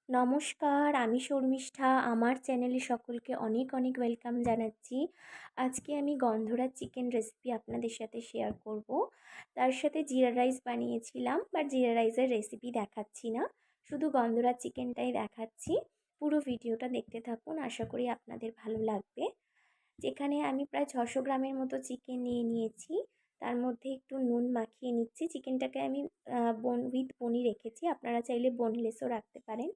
নমস্কার, আমি শর্মিষ্ঠা। আমার চ্যানেলে সকলকে অনেক অনেক ওয়েলকাম জানাচ্ছি। আজকে আমি গন্ধরাজ চিকেন রেসিপি আপনাদের সাথে শেয়ার করব। তার সাথে জিরা রাইস বানিয়েছিলাম, বাট জিরা রাইসের রেসিপি দেখাচ্ছি না, শুধু গন্ধরাজ চিকেনটাই দেখাচ্ছি। পুরো ভিডিওটা দেখতে থাকুন, আশা করি আপনাদের ভালো লাগবে। যেখানে আমি প্রায় 600 গ্রামের মতো চিকেন নিয়ে নিয়েছি। তার মধ্যে একটু নুন মাখিয়ে নিচ্ছি। চিকেনটাকে আমি বনি রেখেছি, আপনারা চাইলে বোনলেসও রাখতে পারেন।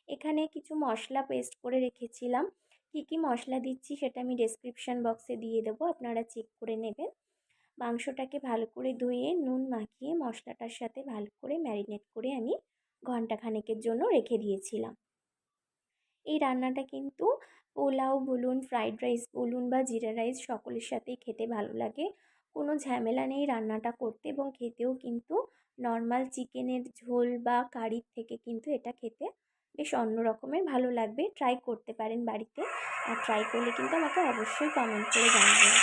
এখানে কিছু মশলা পেস্ট করে রেখেছিলাম। কি কি মশলা দিচ্ছি সেটা আমি ডেসক্রিপশন বক্সে দিয়ে দেবো, আপনারা চেক করে নেবেন। মাংসটাকে ভালো করে ধুয়ে নুন মাখিয়ে মশলাটার সাথে ভালো করে ম্যারিনেট করে আমি ঘন্টাখানেকের জন্য রেখে দিয়েছিলাম। এই রান্নাটা কিন্তু পোলাও বলুন, ফ্রাইড রাইস বলুন বা জিরা রাইস সকলের সাথেই খেতে ভালো লাগে। কোনো ঝামেলা নেই রান্নাটা করতে, এবং খেতেও কিন্তু নর্মাল চিকেনের ঝোল বা কারির থেকে কিন্তু এটা খেতে বেশ অন্য রকমের ভালো লাগবে। ট্রাই করতে পারেন বাড়িতে, আর ট্রাই করলে কিন্তু আমাকে অবশ্যই কমেন্ট করে জানাবেন।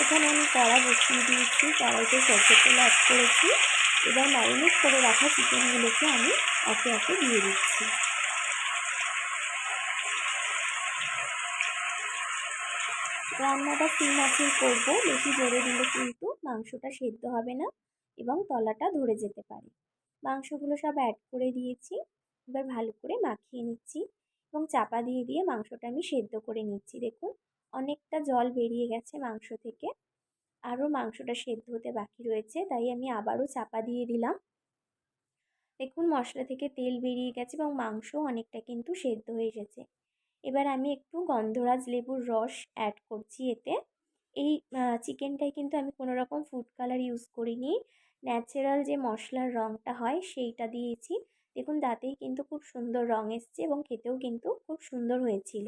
এখানে আমি কড়া বসিয়ে দিয়েছি, কড়াইতে সরষের তেল অ্যাড করেছি। এবার ম্যারিনেট করে রাখা চিকেনগুলোকে আমি একে একে দিয়ে দিচ্ছি। রান্নাটা সিম আঁচেই করবো, বেশি জোরে দিলে কিন্তু মাংসটা সেদ্ধ হবে না এবং তলাটা ধরে যেতে পারে। মাংসগুলো সব অ্যাড করে দিয়েছি। এবার ভালো করে মাখিয়ে নিচ্ছি এবং চাপা দিয়ে দিয়ে মাংসটা আমি সেদ্ধ করে নিচ্ছি। দেখুন, অনেকটা জল বেরিয়ে গেছে মাংস থেকে, আরও মাংসটা সেদ্ধ হতে বাকি রয়েছে, তাই আমি আবারও চাপা দিয়ে দিলাম। দেখুন, মশলা থেকে তেল বেরিয়ে গেছে এবং মাংস অনেকটা কিন্তু সেদ্ধ হয়ে এসেছে। এবার আমি একটু গন্ধরাজ লেবুর রস অ্যাড করছি এতে। এই চিকেনটায় কিন্তু আমি কোনো রকম ফুড কালার ইউজ করিনি, ন্যাচারাল যে মশলার রঙটা হয় সেইটা দিয়েছি। দেখুন, তাতেই কিন্তু খুব সুন্দর রঙ এসছে এবং খেতেও কিন্তু খুব সুন্দর হয়েছিল।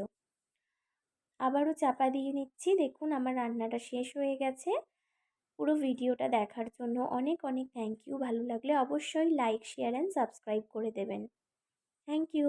আবারও চাপা দিয়ে নিচ্ছি। দেখুন, আমার রান্নাটা শেষ হয়ে গেছে। পুরো ভিডিওটা দেখার জন্য অনেক অনেক থ্যাংক ইউ। ভালো লাগলে অবশ্যই লাইক, শেয়ার অ্যান্ড সাবস্ক্রাইব করে দেবেন। Thank you.